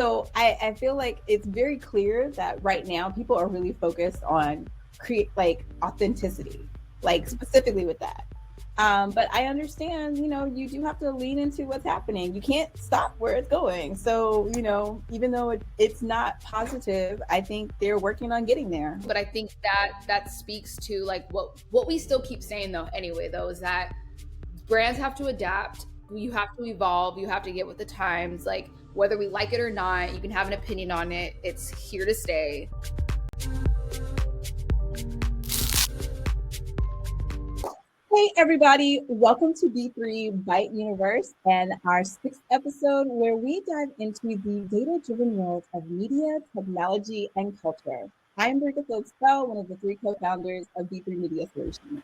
So I feel like it's very clear that right now people are really focused on create like authenticity, like specifically with that. But I understand, you do have to lean into what's happening. You can't stop where it's going. So, even though it's not positive, I think they're working on getting there. But I think that speaks to like what we still keep saying though anyway though is that brands have to adapt. You have to evolve. You have to get with the times. Like whether we like it or not, you can have an opinion on it. It's here to stay. Hey everybody, welcome to B3 Byte Universe and our 6th episode where we dive into the data-driven world of media, technology, and culture. I'm Brika Phillips-Bell, one of the 3 co-founders of B3 Media Solutions.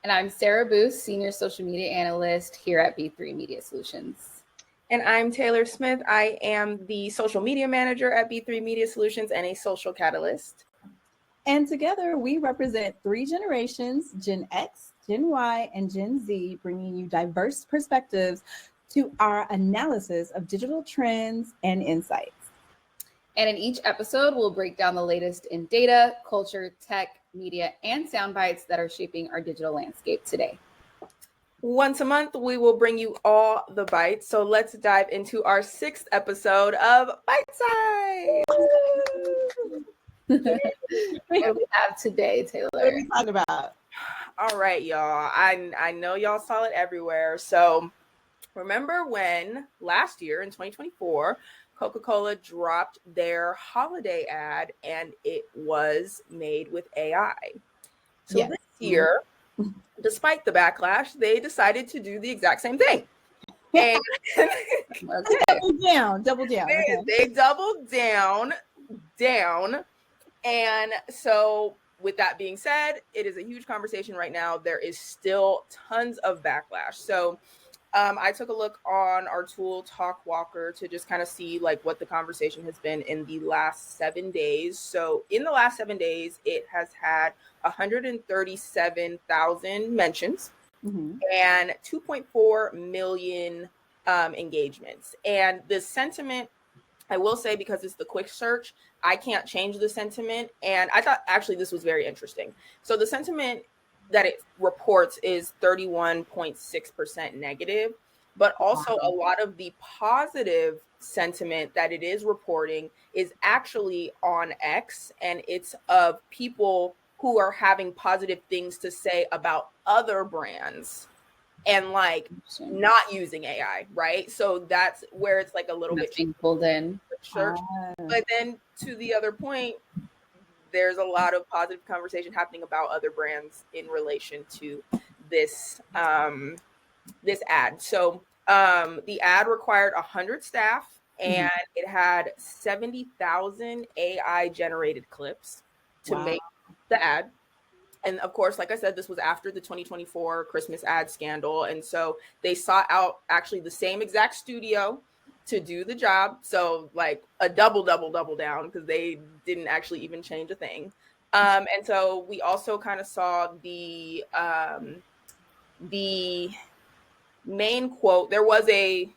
And I'm Sarah Booth, Senior Social Media Analyst here at B3 Media Solutions. And I'm Taylor Smith. I am the Social Media Manager at B3 Media Solutions and a Social Catalyst. And together we represent 3 generations, Gen X, Gen Y, and Gen Z, bringing you diverse perspectives to our analysis of digital trends and insights. And in each episode, we'll break down the latest in data, culture, tech, media, and sound bites that are shaping our digital landscape today. Once a month, we will bring you all the bites. So let's dive into our 6th episode of Bite Size. What do we have today, Taylor? What are we talking about? All right, y'all. I know y'all saw it everywhere. So remember when last year in 2024, Coca-Cola dropped their holiday ad and it was made with AI. So This year, despite the backlash, they decided to do the exact same thing. And double down. They doubled down. And so with that being said, it is a huge conversation right now. There is still tons of backlash. So I took a look on our tool TalkWalker to just kind of see like what the conversation has been in the last 7 days. So in the last 7 days, it has had 137,000 mentions and 2.4 million engagements. And the sentiment, I will say, because it's the quick search, I can't change the sentiment. And I thought actually this was very interesting. So the sentiment that it reports is 31.6% negative, but also a lot of the positive sentiment that it is reporting is actually on X, and it's of people who are having positive things to say about other brands and like not using AI, right? So that's where it's like a little bit being pulled in. Sure. But then to the other point, there's a lot of positive conversation happening about other brands in relation to this this ad. So the ad required 100 staff and it had 70,000 AI generated clips to make the ad. And of course, like I said, this was after the 2024 Christmas ad scandal. And so they sought out actually the same exact studio to do the job. So like a double down because they didn't actually even change a thing. And so we also kind of saw the main quote. There was a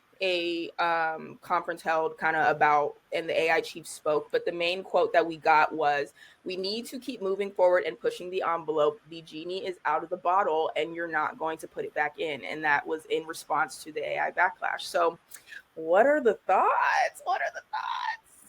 conference held kind of about, and the AI chief spoke, but the main quote that we got was, "We need to keep moving forward and pushing the envelope. The genie is out of the bottle and you're not going to put it back in." And that was in response to the AI backlash. So what are the thoughts?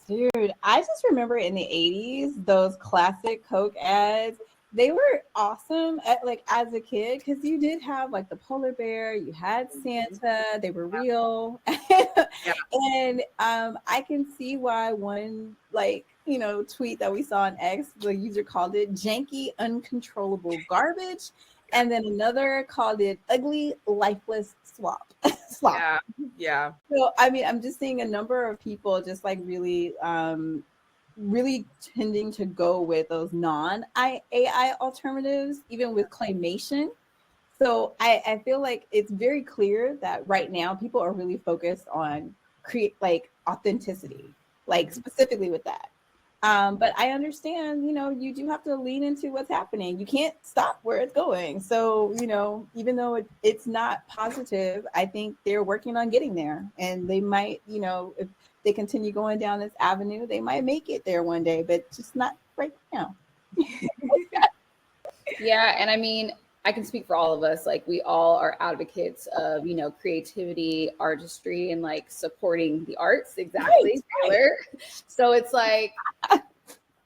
Dude, I just remember in the 80s, those classic Coke ads. They were awesome as a kid because you did have like the polar bear, you had Santa, they were real. And I can see why one tweet that we saw on X, the user called it janky, uncontrollable garbage. And then another called it ugly, lifeless slop. Yeah. So, I mean, I'm just seeing a number of people just like really tending to go with those non-AI alternatives, even with claymation. So I feel like it's very clear that right now people are really focused on create like authenticity, like specifically with that. But I understand, you do have to lean into what's happening. You can't stop where it's going. So, even though it's not positive, I think they're working on getting there. And they might, if they continue going down this avenue, they might make it there one day, but just not right now. Yeah, and I mean, I can speak for all of us. Like, we all are advocates of, you know, creativity, artistry, and like supporting the arts. Exactly, Right. Taylor. So it's like,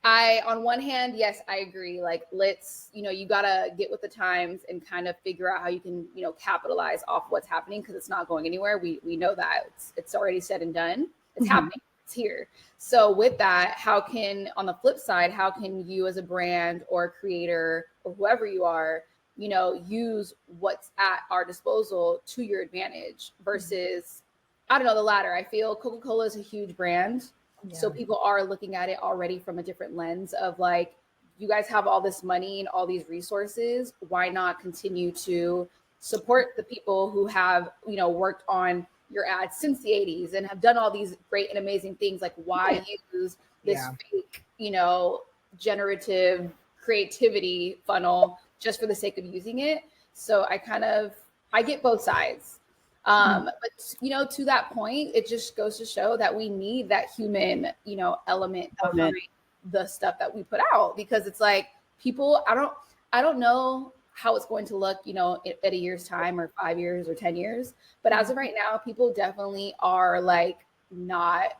on one hand, yes, I agree. Like, let's, you know, you gotta get with the times and kind of figure out how you can, you know, capitalize off what's happening, because it's not going anywhere. We know that it's already said and done. It's happening. It's here. So with that, how can, on the flip side, how can you as a brand or a creator or whoever you are, you know, use what's at our disposal to your advantage versus, I don't know, the latter. I feel Coca-Cola is a huge brand. Yeah. So people are looking at it already from a different lens of like, you guys have all this money and all these resources. Why not continue to support the people who have, you know, worked on your ads since the 80s and have done all these great and amazing things? Like, why use this fake, you know, generative creativity funnel just for the sake of using it? So I get both sides. But you know, to that point, it just goes to show that we need that human, you know, element behind the stuff that we put out, because it's like, people, I don't know how it's going to look, you know, at a year's time or 5 years or 10 years. But as of right now, people definitely are like not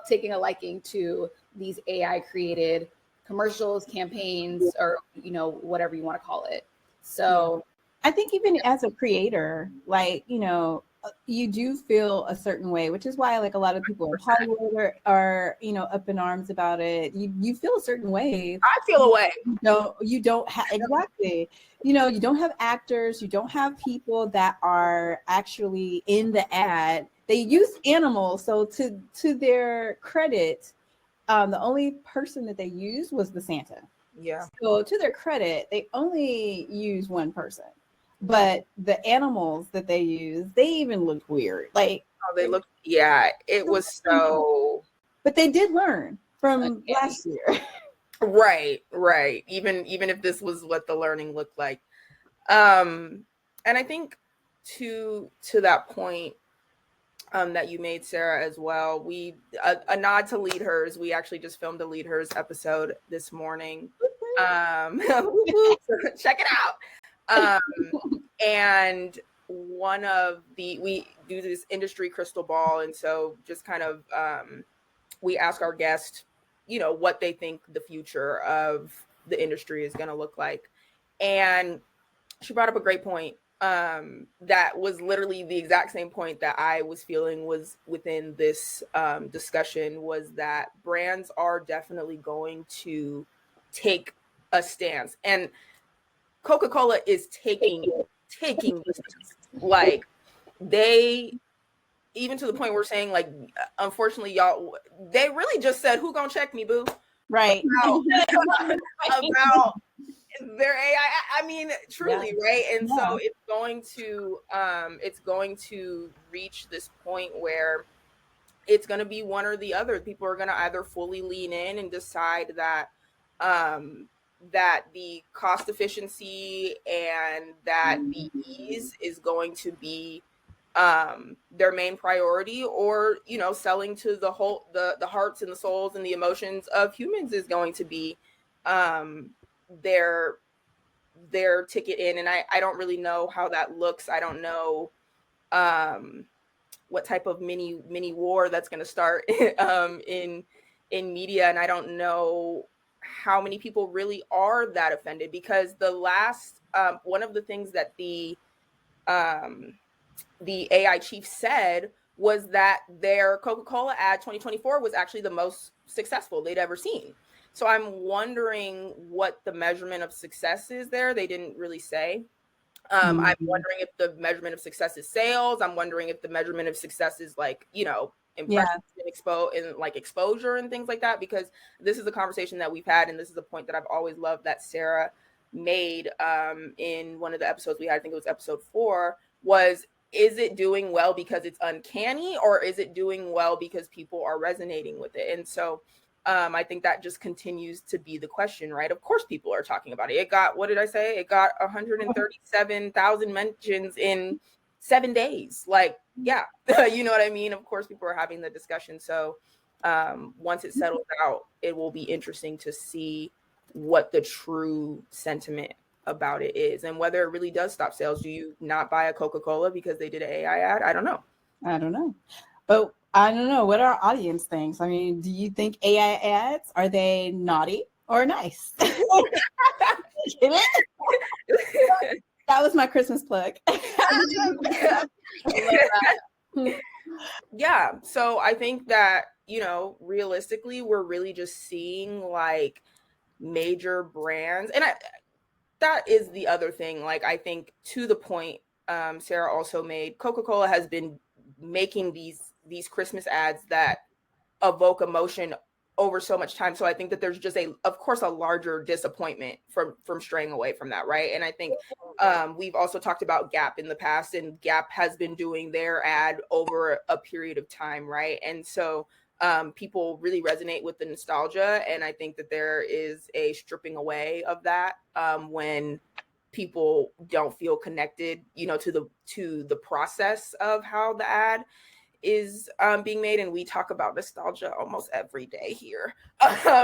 taking a liking to these AI created commercials, campaigns, or, you know, whatever you want to call it. So I think even as a creator, like, you know, you do feel a certain way, which is why like a lot of people in Hollywood are, you know, up in arms about it. You feel a certain way. I feel a way. You don't have, exactly. You know, you don't have actors, you don't have people that are actually in the ad. They use animals. So to their credit, the only person that they used was the Santa. Yeah. So to their credit, they only use one person. But the animals that they use, they even looked weird. Like, oh, they looked, yeah, it was so. But they did learn from last year. Right. Even if this was what the learning looked like. And I think to that point that you made, Sarah, as well, we a nod to Lead Hers. We actually just filmed a Lead Hers episode this morning. Check it out. And one of we do this industry crystal ball, and so just kind of we ask our guests, you know, what they think the future of the industry is going to look like. And she brought up a great point that was literally the exact same point that I was feeling was within this discussion, was that brands are definitely going to take a stance, and Coca-Cola is taking the stance. Like, they, even to the point we're saying, like, unfortunately, y'all, they really just said, who gonna check me, boo? Right. About their AI. I mean, truly, right? And so it's going to reach this point where it's going to be one or the other. People are going to either fully lean in and decide that that the cost efficiency and that the ease is going to be their main priority, or, you know, selling to the whole the hearts and the souls and the emotions of humans is going to be their ticket in. And I don't really know how that looks. I don't know what type of mini war that's going to start in media, and I don't know how many people really are that offended, because the last one of the things that the AI chief said was that their Coca-Cola ad 2024 was actually the most successful they'd ever seen. So I'm wondering what the measurement of success is there. They didn't really say. I'm wondering if the measurement of success is sales. I'm wondering if the measurement of success is, like, you know, impressions and exposure and things like that, because this is a conversation that we've had, and this is a point that I've always loved that Sarah made in one of the episodes we had. I think it was episode 4, was, is it doing well because it's uncanny, or is it doing well because people are resonating with it? And so I think that just continues to be the question, right? Of course, people are talking about it. It got, what did I say? It got 137,000 mentions in 7 days. Like, yeah, you know what I mean? Of course, people are having the discussion. So once it settles out, it will be interesting to see what the true sentiment about it is and whether it really does stop sales. Do you not buy a Coca-Cola because they did an AI ad? I don't know. But I don't know what our audience thinks. I mean, do you think AI ads, are they naughty or nice? That was my Christmas plug. Yeah. So I think that, you know, realistically, we're really just seeing like major brands. And that is the other thing. Like, I think to the point Sarah also made, Coca-Cola has been making these Christmas ads that evoke emotion over so much time. So I think that there's just of course a larger disappointment from straying away from that, right? And I think we've also talked about Gap in the past, and Gap has been doing their ad over a period of time, right? And so people really resonate with the nostalgia, and I think that there is a stripping away of that when people don't feel connected, you know, to the process of how the ad is being made. And we talk about nostalgia almost every day here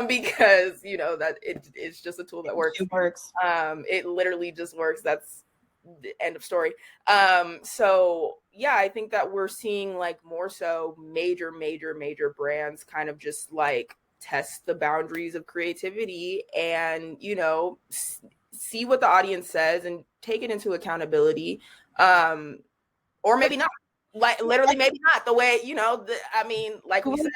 because, you know, that it's just a tool that works. It works. It literally just works. That's the end of story. So yeah, I think that we're seeing like more so major brands kind of just like test the boundaries of creativity and, you know, see what the audience says and take it into accountability, or maybe not. Like literally, maybe not the way, you know, I mean, like we said,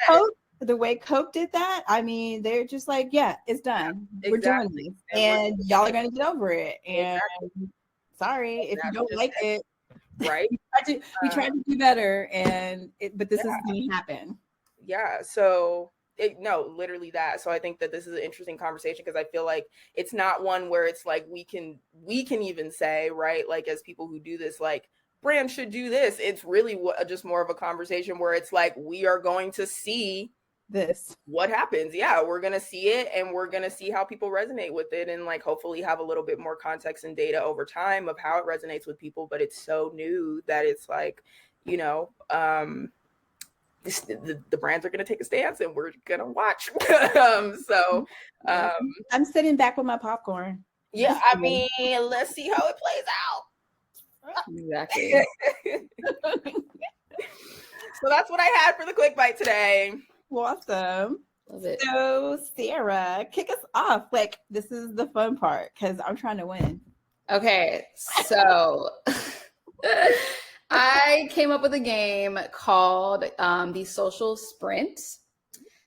the way Coke did that, I mean, they're just like, yeah, it's done. Yeah, we're exactly. doing this, and y'all are gonna get over it. And exactly. Sorry if you don't like it, right? we tried to do better, but this is going to happen. Yeah. So no, literally that. So I think that this is an interesting conversation because I feel like it's not one where it's like we can even say, right, like as people who do this, like, brand should do this. It's really just more of a conversation where it's like we are going to see what happens. Yeah, we're going to see it, and we're going to see how people resonate with it, and like hopefully have a little bit more context and data over time of how it resonates with people. But it's so new that it's like, you know, the brands are going to take a stance and we're going to watch. I'm sitting back with my popcorn. Yeah, I mean, let's see how it plays out. Exactly. So that's what I had for the quick bite today. Awesome. Love it. So Sarah, kick us off. Like, this is the fun part because I'm trying to win. Okay, so I came up with a game called the Social Sprint.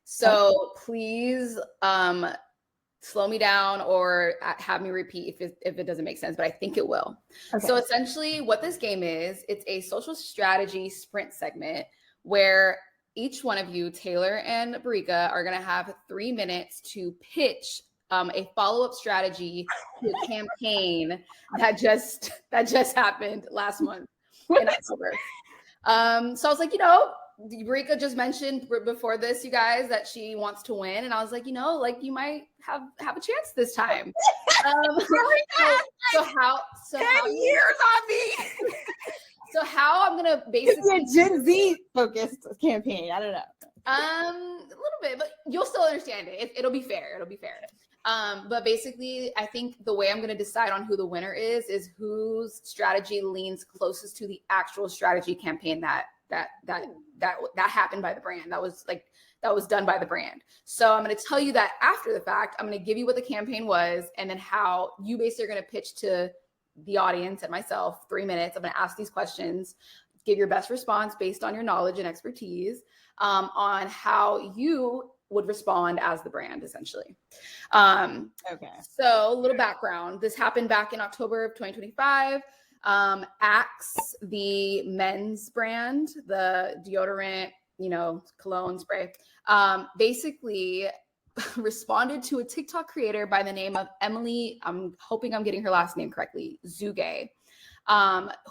So please slow me down or have me repeat if it doesn't make sense, but I think it will. Okay. So essentially what this game is, it's a social strategy sprint segment where each one of you, Taylor and Barika, are going to have 3 minutes to pitch a follow-up strategy to a campaign that just happened last month in October. So I was like, you know, Barika just mentioned before this, you guys, that she wants to win, and I was like, you know, like you might have a chance this time. So how 10 years on me. So how I'm gonna basically it's a Gen Z focused campaign. I don't know. A little bit, but you'll still understand it. It'll be fair. But basically, I think the way I'm going to decide on who the winner is whose strategy leans closest to the actual strategy campaign that happened by the brand. That was done by the brand. So I'm going to tell you that after the fact. I'm going to give you what the campaign was, and then how you basically are going to pitch to the audience and myself. 3 minutes. I'm going to ask these questions, give your best response based on your knowledge and expertise on how you would respond as the brand, essentially. Okay. So a little background. This happened back in October of 2025. Axe, the men's brand, the deodorant, you know, cologne spray, basically responded to a TikTok creator by the name of Emily. I'm hoping I'm getting her last name correctly. Zugay,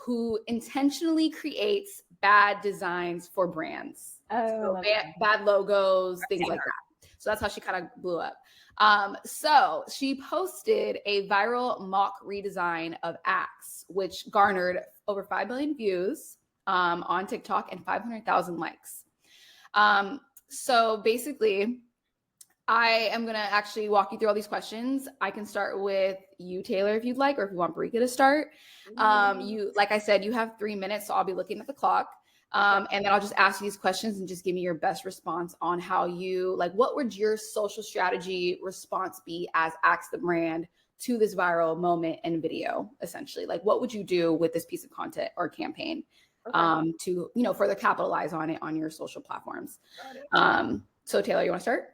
who intentionally creates bad designs for brands. So bad logos, things like that. So that's how she kind of blew up. So she posted a viral mock redesign of Axe, which garnered over 5 million views on TikTok and 500,000 likes. So basically, I am going to actually walk you through all these questions. I can start with you, Taylor, if you'd like, or if you want Brika to start. Like I said, you have 3 minutes, so I'll be looking at the clock. And then I'll just ask you these questions and just give me your best response on how you, like, what would your social strategy response be as Axe the brand to this viral moment and video, essentially? Like, what would you do with this piece of content or campaign to, further capitalize on it on your social platforms? So Taylor, you want to start?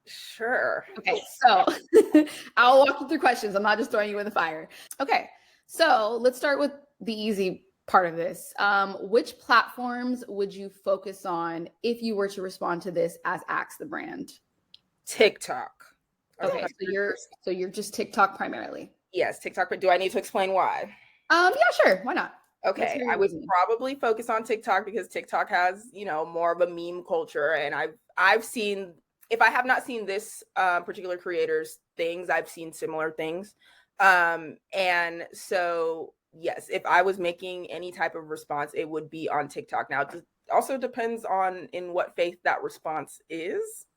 Sure. Okay, so I'll walk you through questions. I'm not just throwing you in the fire. Okay, so let's start with the easy part of this. Which platforms would you focus on if you were to respond to this as Axe the brand? TikTok. Okay, so you're just TikTok primarily. Yes, TikTok. But do I need to explain why? Yeah, sure. Why not? Okay, I would probably focus on TikTok because TikTok has, more of a meme culture, and I've seen. If I have not seen this particular creator's things, I've seen similar things. And so, yes, if I was making any type of response, it would be on TikTok. Now, it also depends on in what phase that response is.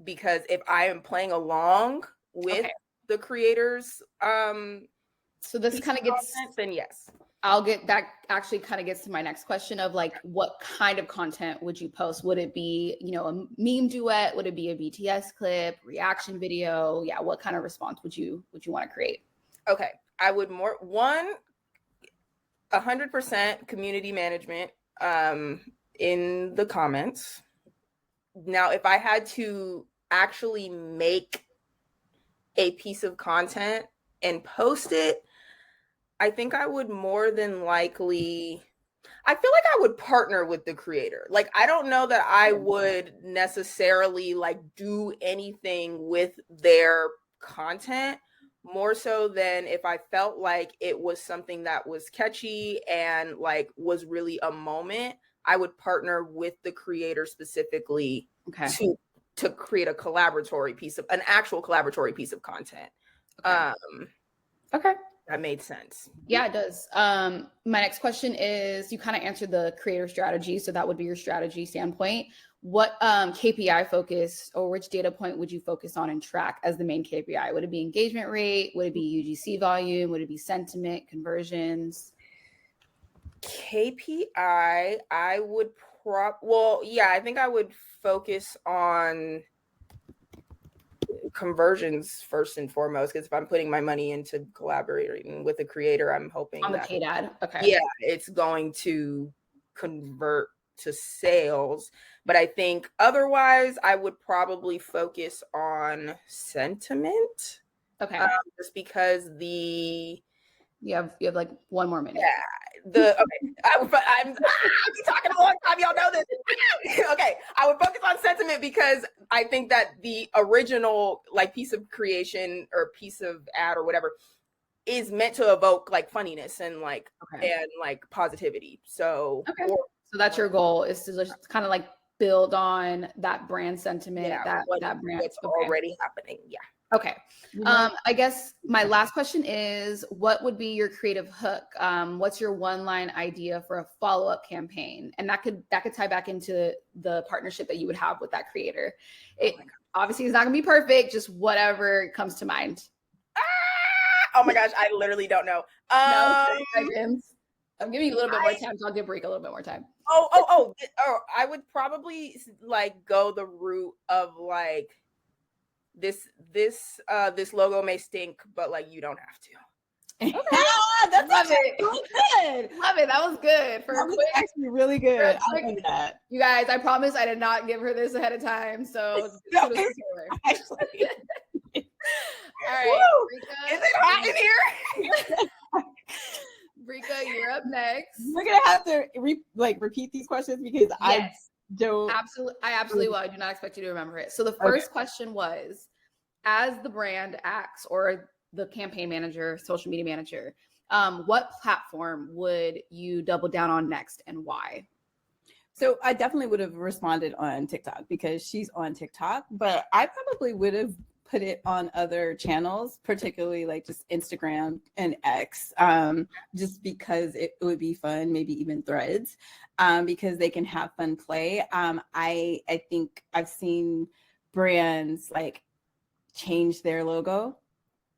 Because if I am playing along with the creators, so this kind of gets, then yes. That actually kind of gets to my next question of like, what kind of content would you post? Would it be, a meme duet? Would it be a BTS clip, reaction video? Yeah. What kind of response would you want to create? Okay. I would 100% community management in the comments. Now, if I had to actually make a piece of content and post it, I think I would more than likely, I feel like I would partner with the creator. Like, I don't know that I would necessarily like do anything with their content, more so than if I felt like it was something that was catchy and like was really a moment, I would partner with the creator specifically to create an actual collaboratory piece of content. Okay. That made sense. Yeah, it does. My next question is, you kind of answered the creator strategy. So that would be your strategy standpoint. What KPI focus or which data point would you focus on and track as the main KPI? Would it be engagement rate? Would it be UGC volume? Would it be sentiment, conversions? KPI, I would I think I would focus on conversions first and foremost, because if I'm putting my money into collaborating with a creator, I'm hoping on the paid ad. Okay. Yeah, it's going to convert to sales. But I think otherwise I would probably focus on sentiment. Okay. Just because you have like 1 more minute. Yeah. I'm talking a long time. Y'all know this. Okay. I would focus on sentiment because I think that the original like piece of creation or piece of ad or whatever is meant to evoke like funniness and like and like positivity. So so that's your goal, is to just kind of like build on that brand sentiment, that brand what's already happening. Yeah. Okay. I guess my last question is, what would be your creative hook? What's your one-line idea for a follow-up campaign? And that could tie back into the partnership that you would have with that creator. It obviously is not gonna be perfect, just whatever comes to mind. Oh my gosh, I literally don't know. I'm giving you a little bit more time, so I'll give Brika a little bit more time. I would probably like go the route of like this logo may stink, but like you don't have to. That's Love it. Good. Love it. That was good. That was actually really good. I love that. You guys, I promise I did not give her this ahead of time. So actually. All right. Brika, is it hot in here? Brika, you're up next. We're gonna have to repeat these questions because I absolutely will. I do not expect you to remember it. So the first question was, as the brand Axe or the campaign manager, social media manager, what platform would you double down on next and why? So I definitely would have responded on TikTok because she's on TikTok, but I probably would have put it on other channels, particularly like just Instagram and X, just because it would be fun, maybe even Threads, because they can have fun play. I think I've seen brands like change their logo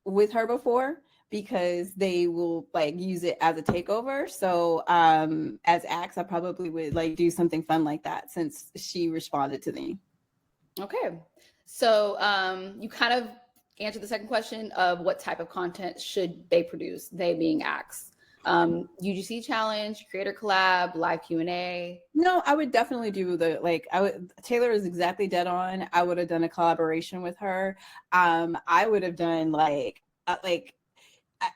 with her before because they will like use it as a takeover. So as Axe, I probably would like do something fun like that since she responded to me. Okay. So you kind of answered the second question of what type of content should they produce, they being Axe. UGC challenge, creator collab, live Q&A. No, I would definitely do Taylor is exactly dead on. I would have done a collaboration with her. I would have done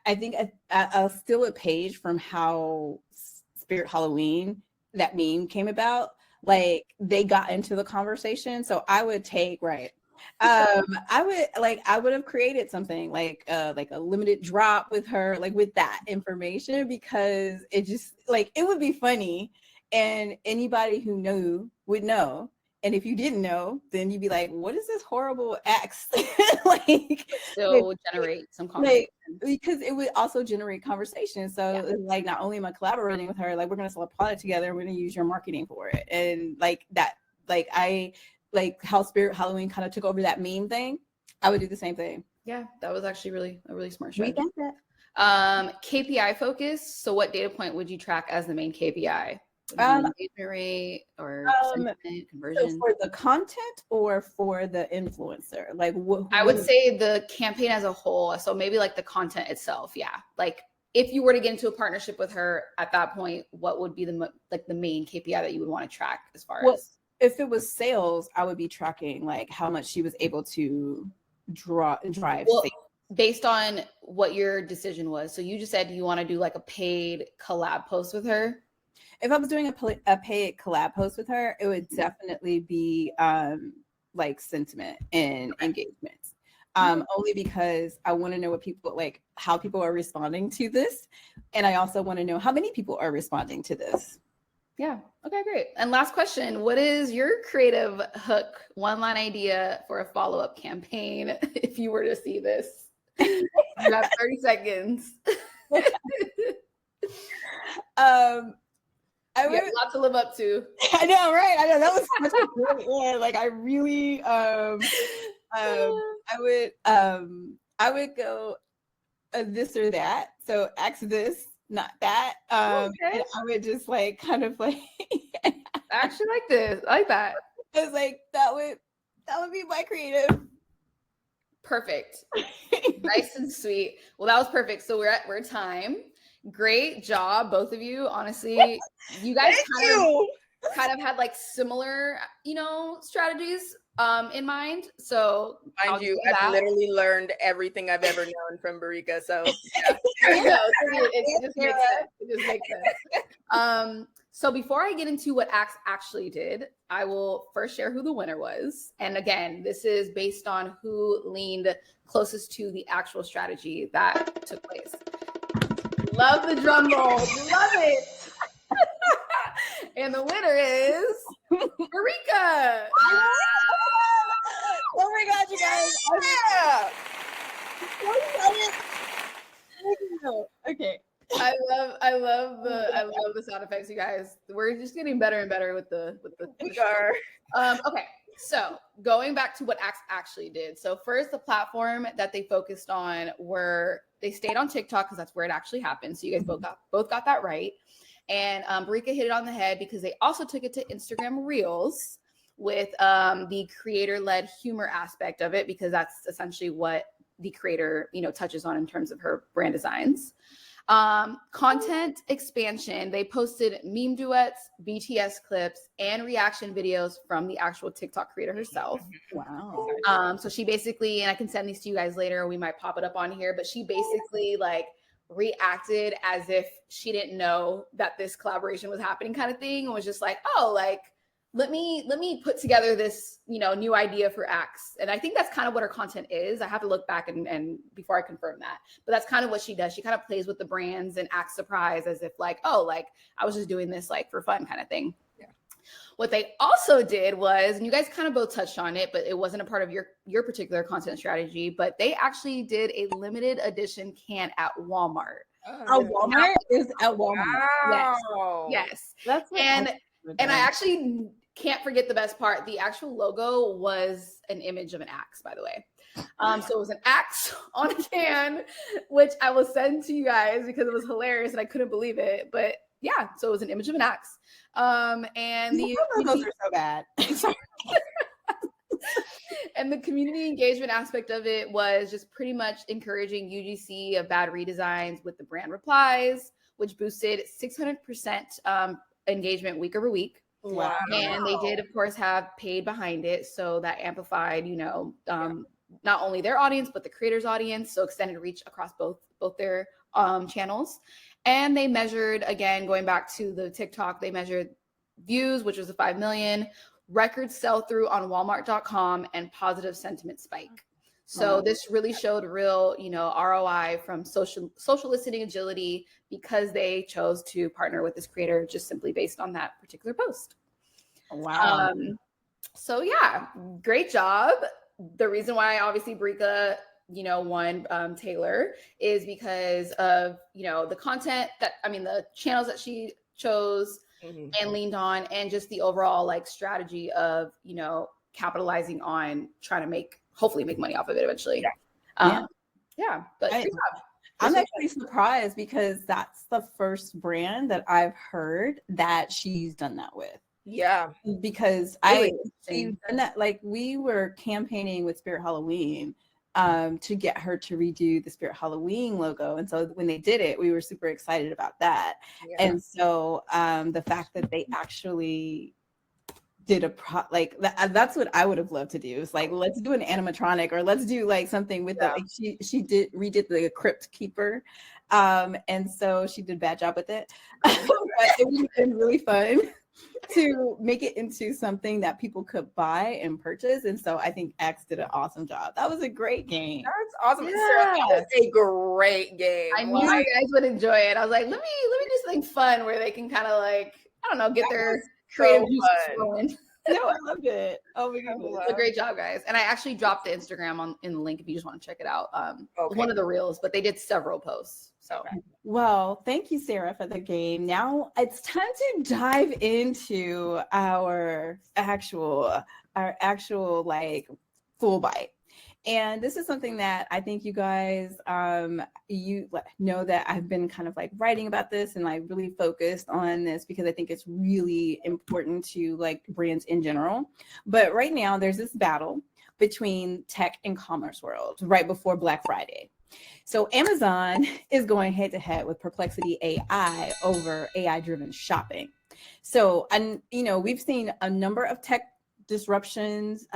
I think I'll steal a page from how Spirit Halloween, that meme came about. Like they got into the conversation. So I would take, I would have created something like a limited drop with her, like with that information, because it just like, it would be funny and anybody who knew would know. And if you didn't know, then you'd be like, what is this horrible X? Like, still generate some conversation. Because it would also generate conversation. So like, not only am I collaborating with her, like we're going to sell a product together, we're going to use your marketing for it. And like that, I like how Spirit Halloween kind of took over that meme thing. I would do the same thing. Yeah, that was actually a really smart We strategy. got that. KPI focus. So what data point would you track as the main KPI? Engagement rate or sentiment, conversion? So for the content or for the influencer? Like I would say the campaign as a whole. So maybe like the content itself. Yeah. Like if you were to get into a partnership with her at that point, what would be the main KPI that you would want to track as far as? If it was sales, I would be tracking like how much she was able to drive sales. Based on what your decision was. So you just said you want to do like a paid collab post with her. If I was doing a paid collab post with her, it would definitely be like sentiment and engagements. Only because I want to know what people like, how people are responding to this. And I also want to know how many people are responding to this. Yeah. Okay, great. And last question, what is your creative hook, one-line idea for a follow-up campaign if you were to see this? You have 30 seconds. I would, a lot to live up to. I know, right? I know that was such a great one. Like I really I would go this or that. So ask this, not that. Okay. And I would just like kind of like I actually like this. I like that. I was like, that would be my creative. Perfect. Nice and sweet. Well, that was perfect. So we're time. Great job, both of you. Honestly, you guys kind of had like similar, strategies in mind. So mind you, I've literally learned everything I've ever known from Barika. So yeah. There you go. It just makes sense. It just makes sense. So before I get into what Axe actually did, I will first share who the winner was. And again, this is based on who leaned closest to the actual strategy that took place. Love the drum roll. Love it. And the winner is Barika. Oh my God, you guys. Okay. I love the sound effects, you guys. We're just getting better and better with the okay. So going back to what Axe actually did. So first, the platform that they focused on they stayed on TikTok because that's where it actually happened. So you guys both got that right. And Barika hit it on the head because they also took it to Instagram Reels with the creator-led humor aspect of it, because that's essentially what the creator, touches on in terms of her brand designs. Content expansion. They posted meme duets, BTS clips, and reaction videos from the actual TikTok creator herself. Wow. So she basically, and I can send these to you guys later, we might pop it up on here, but she basically like reacted as if she didn't know that this collaboration was happening, kind of thing, and was just like, oh, like, let me put together this, new idea for Axe. And I think that's kind of what her content is. I have to look back and before I confirm that, but that's kind of what she does. She kind of plays with the brands and acts surprised as if like, oh, like I was just doing this like for fun kind of thing. Yeah. What they also did was, and you guys kind of both touched on it, but it wasn't a part of your particular content strategy, but they actually did a limited edition can at Walmart. Walmart is at Walmart. Wow. Yes. That's what and I actually can't forget the best part. The actual logo was an image of an axe, by the way. So it was an axe on a can, which I will send to you guys because it was hilarious and I couldn't believe it. But yeah, so it was an image of an axe. And the logos are so bad. and the community engagement aspect of it was just pretty much encouraging UGC of bad redesigns with the brand replies, which boosted 600% engagement week over week. Wow. And they did, of course, have paid behind it. So that amplified, not only their audience, but the creators' audience. So extended reach across both their channels. And they measured, again, going back to the TikTok, they measured views, which was a 5 million, record sell-through on Walmart.com, and positive sentiment spike. So this really showed real, ROI from social listening agility because they chose to partner with this creator just simply based on that particular post. Wow. So yeah, great job. The reason why obviously Brika, won Taylor is because of, the content the channels that she chose and leaned on, and just the overall strategy of, capitalizing on trying to hopefully make money off of it eventually. But good job. I'm actually surprised because that's the first brand that I've heard that she's done that with. Yeah. Because she's done that. We were campaigning with Spirit Halloween to get her to redo the Spirit Halloween logo. And so when they did it, we were super excited about that. Yeah. And so the fact that they actually did that's what I would have loved to do. It's let's do an animatronic, or let's do something with she redid the Crypt Keeper. And so she did a bad job with it. But it would have been really fun to make it into something that people could buy and purchase. And so I think X did an awesome job. That was a great game. That's awesome. Yeah. Sarah, that was a great game. I knew you guys would enjoy it. I was like, let me do something fun where they can kind of get their creative juices flowing. No, I loved it. Oh my goodness. So great job, guys. And I actually dropped the Instagram in the link if you just want to check it out. One of the reels, but they did several posts. So well, thank you, Sarah, for the game. Now it's time to dive into our actual full bite. And this is something that I think you guys, you know that I've been kind of writing about this and really focused on this because I think it's really important to brands in general. But right now there's this battle between tech and commerce world right before Black Friday. So Amazon is going head to head with Perplexity AI over AI-driven shopping. So, and we've seen a number of tech disruptions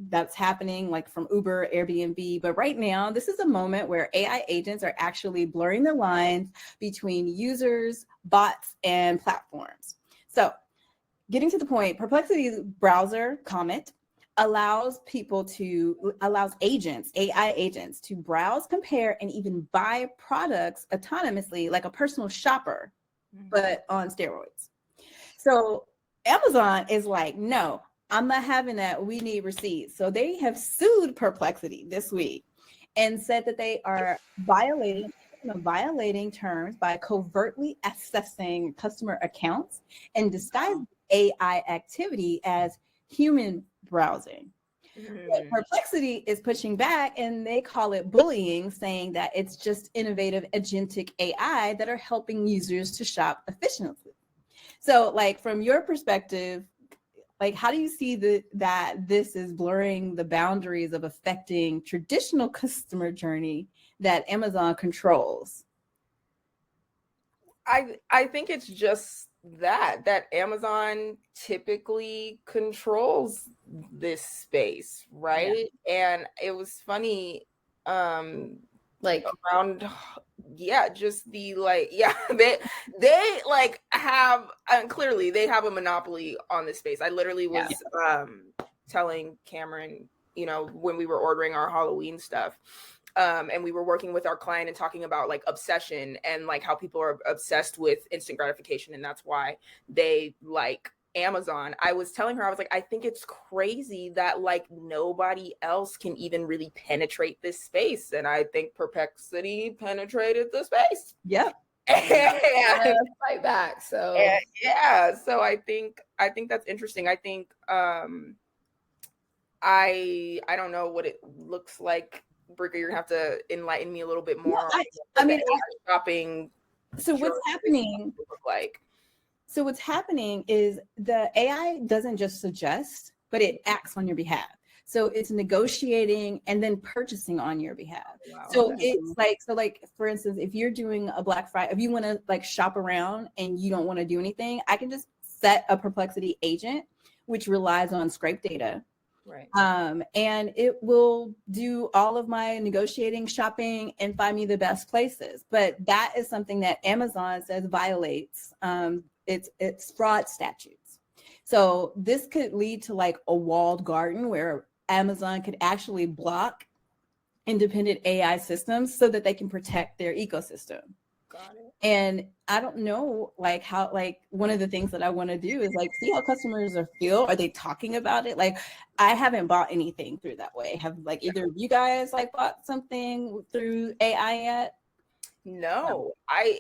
that's happening from Uber, Airbnb. But right now, this is a moment where AI agents are actually blurring the lines between users, bots, and platforms. So getting to the point, Perplexity's browser comment allows agents, AI agents, to browse, compare, and even buy products autonomously like a personal shopper, but on steroids. So Amazon is no, I'm not having that. We need receipts. So they have sued Perplexity this week and said that they are violating terms by covertly accessing customer accounts and disguising AI activity as human browsing. But Perplexity is pushing back and they call it bullying, saying that it's just innovative agentic AI that are helping users to shop efficiently. So from your perspective, how do you see that this is blurring the boundaries of affecting traditional customer journey that Amazon controls? I think it's just that Amazon typically controls this space, right? Yeah. And it was funny, around just the they have, and clearly they have a monopoly on this space. I literally was telling Cameron, when we were ordering our Halloween stuff, and we were working with our client and talking about obsession and how people are obsessed with instant gratification, and that's why they Amazon, I was telling her, I was like, I think it's crazy that like nobody else can even really penetrate this space. And I think Perplexity penetrated the space. Yep. And fight back. So yeah, so I think that's interesting. I think I don't know what it looks like. Brika, you're gonna have to enlighten me a little bit more. No, I mean, shopping. So what's happening? Look like. So what's happening is the AI doesn't just suggest, but it acts on your behalf. So it's negotiating and then purchasing on your behalf. Wow. So it's like, for instance, if you're doing a Black Friday, if you want to like shop around and you don't want to do anything, I can just set a Perplexity agent, which relies on scrape data. Right. And it will do all of my negotiating, shopping, and find me the best places. But that is something that Amazon says violates it's fraud statutes. So this could lead to like a walled garden where Amazon could actually block independent AI systems so that they can protect their ecosystem. Got it. And I don't know, like how, like one of the things that I want to do is like see how customers feel. Are they talking about it? Like I haven't bought anything through that way. Have like either of you guys like bought something through AI yet? No, I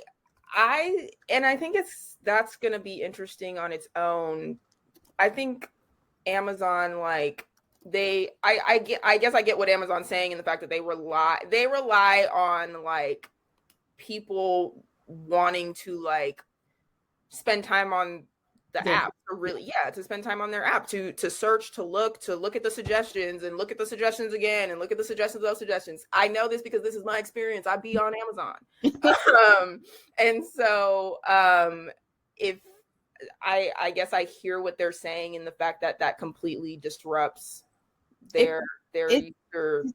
think that's gonna be interesting on its own. I think Amazon, like I guess I get what Amazon's saying in the fact that they rely on like people wanting to like spend time on the app to spend time on their app, to search, to look at the suggestions and look at the suggestions again and look at the suggestions of those suggestions. I know this because this is my experience. I be on Amazon. And so if I guess I hear what they're saying in the fact that completely disrupts their user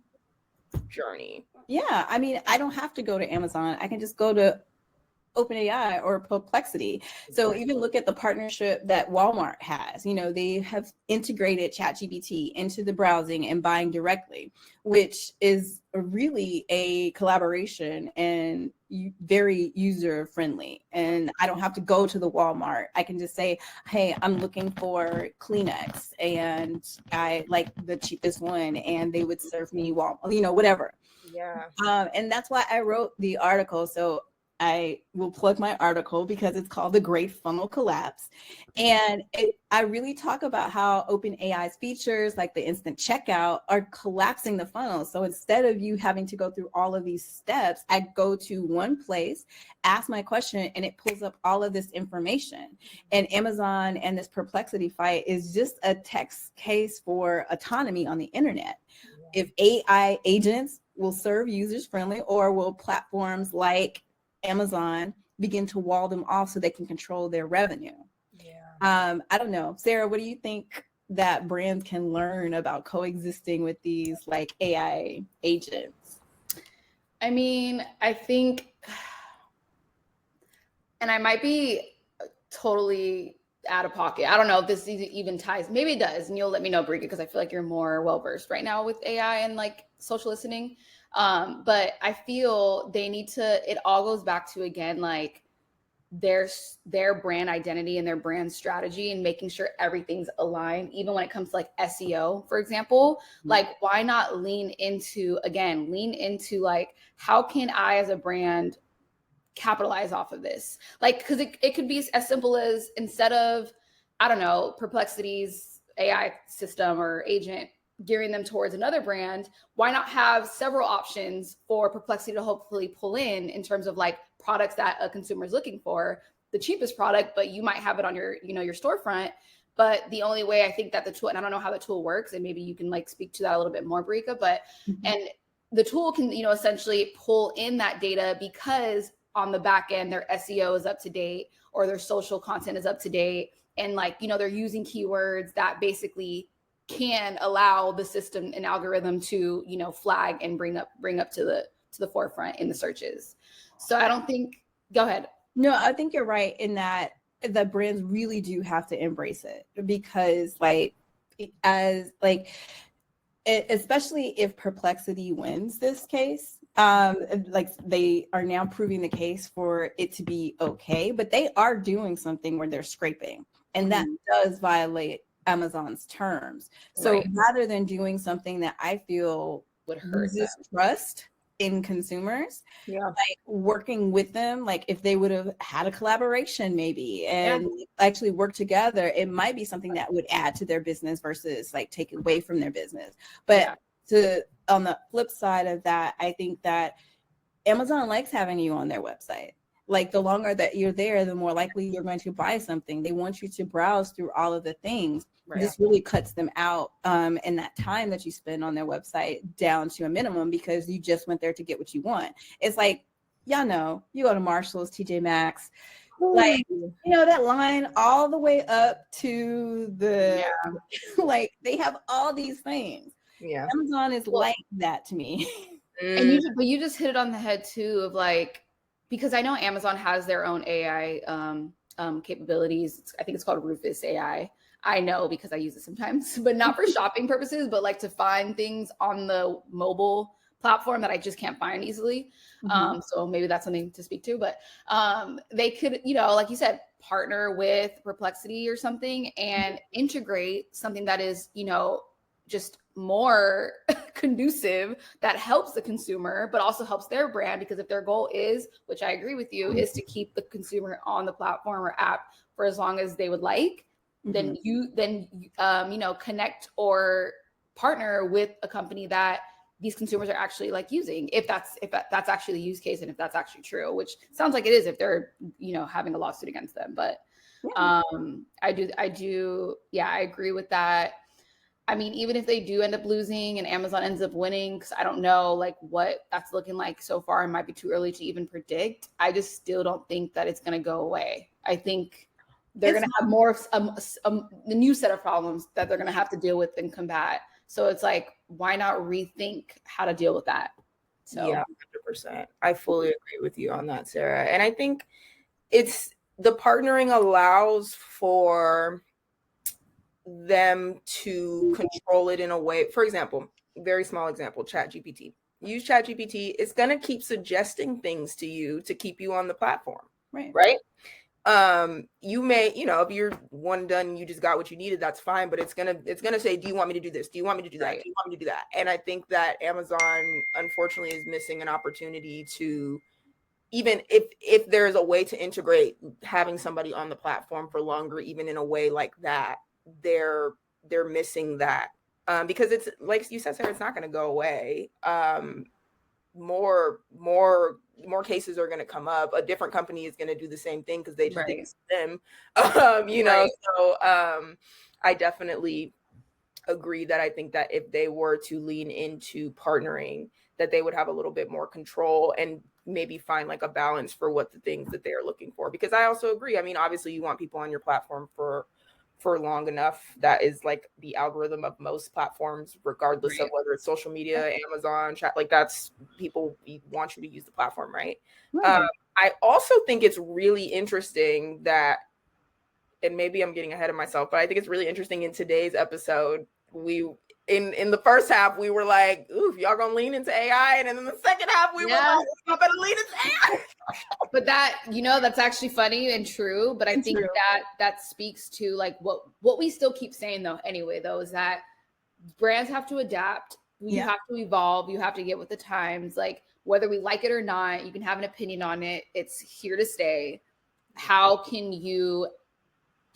journey. Yeah, I mean, I don't have to go to Amazon. I can just go to OpenAI or Perplexity. So even look at the partnership that Walmart has. You know, they have integrated ChatGPT into the browsing and buying directly, which is really a collaboration and very user friendly. And I don't have to go to the Walmart. I can just say, hey, I'm looking for Kleenex and I like the cheapest one, and they would serve me whatever. Yeah. And that's why I wrote the article. So I will plug my article because it's called The Great Funnel Collapse. And I really talk about how OpenAI's features like the instant checkout are collapsing the funnel. So instead of you having to go through all of these steps, I go to one place, ask my question, and it pulls up all of this information. And Amazon and this Perplexity fight is just a text case for autonomy on the internet. If AI agents will serve users friendly, or will platforms like Amazon begin to wall them off so they can control their revenue? I don't know. Sarah, what do you think that brands can learn about coexisting with these like AI agents? I mean, I think, and I might be totally out of pocket. I don't know if this even ties. Maybe it does, and you'll let me know, Brika, because I feel like you're more well-versed right now with AI and like social listening. But I feel they need to, it all goes back to, again, like their brand identity and their brand strategy, and making sure everything's aligned, even when it comes to like SEO, for example. Like, why not lean into like, how can I as a brand capitalize off of this? Like, because it could be as simple as, instead of, I don't know, Perplexity's AI system or agent gearing them towards another brand, why not have several options for Perplexity to hopefully pull in terms of like products that a consumer is looking for, the cheapest product, but you might have it on your storefront. But the only way I think that the tool, and I don't know how the tool works, and maybe you can like speak to that a little bit more, Brika, but and the tool can, essentially pull in that data, because on the back end, their SEO is up to date, or their social content is up to date. And like, they're using keywords that basically can allow the system and algorithm to, flag and bring up to the forefront in the searches. So I don't think, go ahead. No, I think you're right in that the brands really do have to embrace it, because especially if Perplexity wins this case, like they are now proving the case for it to be okay, but they are doing something where they're scraping. and that does violate Amazon's terms. So rather than doing something that I feel would hurt loses trust in consumers, like working with them, like if they would have had a collaboration maybe and actually work together, it might be something that would add to their business versus like take away from their business. But on the flip side of that, I think that Amazon likes having you on their website. Like the longer that you're there, the more likely you're going to buy something. They want you to browse through all of the things. This really cuts them out, and that time that you spend on their website down to a minimum because you just went there to get what you want. It's like, y'all know, you go to Marshall's, TJ Maxx, like, you know, that line all the way up to the, like, they have all these things. Amazon is like that to me. And you just hit it on the head too of like, because I know Amazon has their own AI capabilities. I think it's called Rufus AI. I know because I use it sometimes, but not for shopping purposes, but like to find things on the mobile platform that I just can't find easily. So maybe that's something to speak to, but they could, you know, like you said, partner with Perplexity or something and integrate something that is, you know, just more conducive, that helps the consumer, but also helps their brand. Because if their goal is, which I agree with you, is to keep the consumer on the platform or app for as long as they would like, then you know, connect or partner with a company that these consumers are actually like using, if that's actually the use case and if that's actually true, which sounds like it is if they're, you know, having a lawsuit against them. But I agree with that. I mean, even if they do end up losing and Amazon ends up winning, because I don't know like what that's looking like so far, it might be too early to even predict. I just still don't think that it's going to go away. I think they're going to have more the new set of problems that they're going to have to deal with and combat. So it's like, why not rethink how to deal with that? So yeah, 100%. I fully agree with you on that, Sarah. And I think it's the partnering allows for them to control it in a way. For example, very small example, ChatGPT. Use ChatGPT. It's going to keep suggesting things to you to keep you on the platform. Right. You may, you know, if you're one done, you just got what you needed, that's fine. But it's gonna say, do you want me to do this? Do you want me to do that? Do you want me to do that? And I think that Amazon, unfortunately, is missing an opportunity to, even if there's a way to integrate having somebody on the platform for longer, even in a way like that, they're missing that, because it's like you said, Sarah, it's not going to go away. More cases are going to come up. A different company is going to do the same thing because they just didn't see them. You know, so I definitely agree that I think that if they were to lean into partnering, that they would have a little bit more control and maybe find like a balance for what the things that they're looking for. Because I also agree. I mean, obviously you want people on your platform for long enough. That is like the algorithm of most platforms, regardless of whether it's social media, Amazon, chat, like that's, people want you to use the platform, right? I also think it's really interesting that, and maybe I'm getting ahead of myself, but I think it's really interesting in today's episode, we in the first half we were like, ooh, y'all gonna lean into AI, and then in the second half we were like, y'all better lean into AI. But that, you know, that's actually funny and true. But I think that speaks to like what we still keep saying though anyway, though, is that brands have to adapt. You have to evolve. You have to get with the times. Like whether we like it or not, you can have an opinion on it. It's here to stay. How can you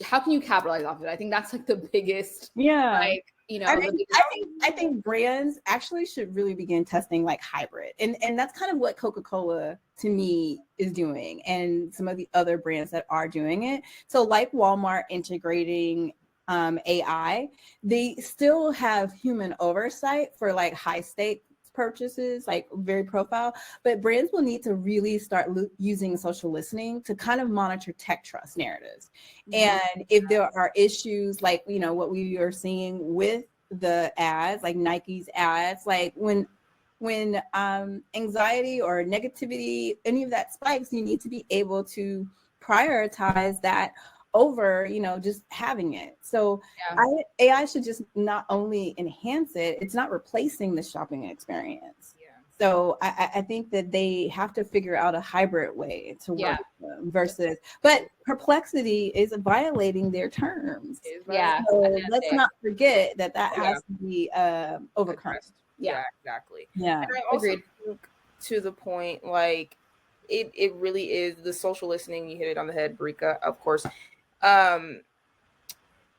capitalize off of it? I think that's like the biggest, like, you know, I think brands actually should really begin testing like hybrid, and that's kind of what Coca-Cola to me is doing, and some of the other brands that are doing it. So like Walmart integrating AI, they still have human oversight for like high stake purchases, like very profile, but brands will need to really start using social listening to kind of monitor tech trust narratives. And if there are issues like, you know, what we are seeing with the ads, like Nike's ads, like when anxiety or negativity, any of that spikes, you need to be able to prioritize that over, you know, just having it. So AI should just not only enhance it, it's not replacing the shopping experience. So I think that they have to figure out a hybrid way to work Yeah. with them versus, but Perplexity is violating their terms. Yeah. So let's day. not forget that Oh, yeah. has to be overcome. Addressed. Yeah. Yeah, exactly. Yeah. And I also Agreed. think to the point, like it really is the social listening. You hit it on the head, Brika, of course.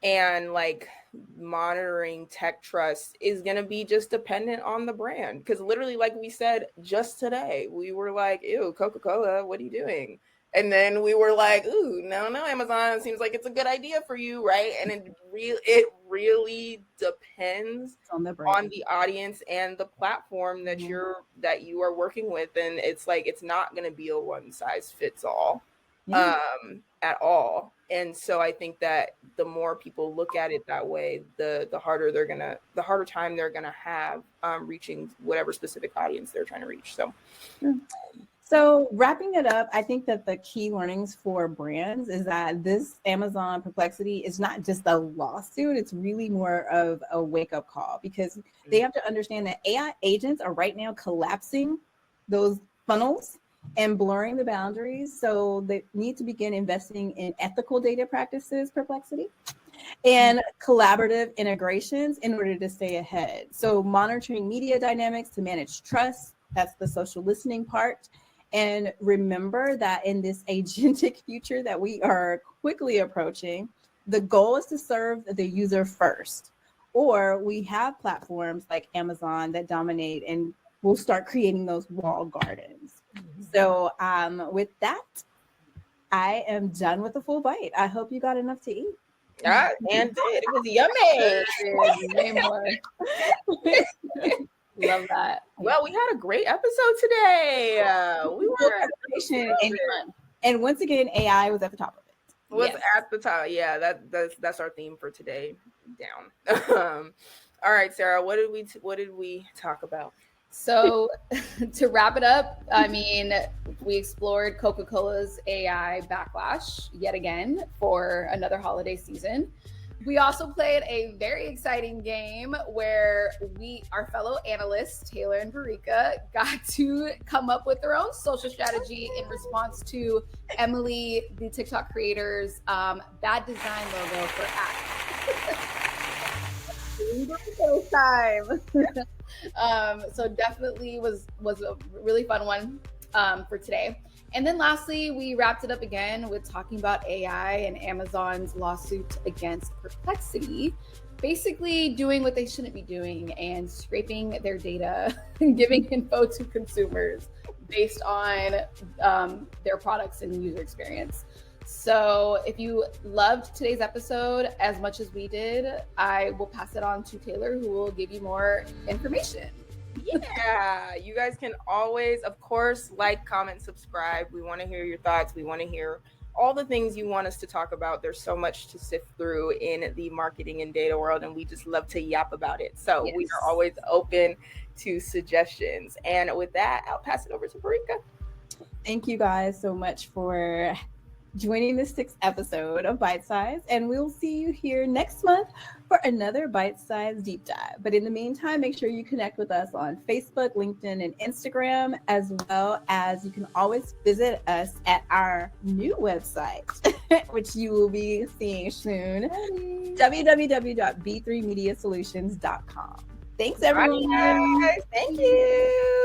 And like monitoring tech trust is going to be just dependent on the brand, because literally, like we said just today, we were like, ew, Coca-Cola, what are you doing? And then we were like, ooh, no, Amazon, it seems like it's a good idea for you, right? And it really depends On the brand. on the audience and the platform that you are working with. And it's like, it's not going to be a one size fits all at all. And so I think that the more people look at it that way, the harder time they're gonna have reaching whatever specific audience they're trying to reach. So wrapping it up, I think that the key learnings for brands is that this Amazon Perplexity is not just a lawsuit. It's really more of a wake-up call, because they have to understand that AI agents are right now collapsing those funnels and blurring the boundaries. So they need to begin investing in ethical data practices, Perplexity, and collaborative integrations in order to stay ahead. So monitoring media dynamics to manage trust, that's the social listening part. And remember that in this agentic future that we are quickly approaching, the goal is to serve the user first. Or we have platforms like Amazon that dominate, and we'll start creating those walled gardens. So with that, I am done with the full bite. I hope you got enough to eat. Yeah, and it was yummy. Way more. Love that. Well, we had a great episode today. We were and once again, AI was at the top of it. Was at the top. Yeah, that's our theme for today. Down. All right, Sarah, what did we talk about? So to wrap it up, I mean, we explored Coca-Cola's AI backlash yet again for another holiday season. We also played a very exciting game where our fellow analysts, Taylor and Barika, got to come up with their own social strategy in response to Emily, the TikTok creator's bad design logo for time. So definitely was a really fun one for today. And then lastly, we wrapped it up again with talking about AI and Amazon's lawsuit against Perplexity, basically doing what they shouldn't be doing and scraping their data and giving info to consumers based on their products and user experience. So if you loved today's episode as much as we did, I will pass it on to Taylor, who will give you more information. Yeah, you guys can always, of course, like, comment, subscribe. We want to hear your thoughts. We want to hear all the things you want us to talk about. There's so much to sift through in the marketing and data world, and we just love to yap about it. So we are always open to suggestions. And with that, I'll pass it over to Barika. Thank you guys so much for joining the 6th episode of Bite Size, and we'll see you here next month for another Bite Size deep dive. But in the meantime, make sure you connect with us on Facebook, LinkedIn, and Instagram, as well as you can always visit us at our new website, which you will be seeing soon, www.b3mediasolutions.com. Thanks, everyone. Bye, guys. Thank you.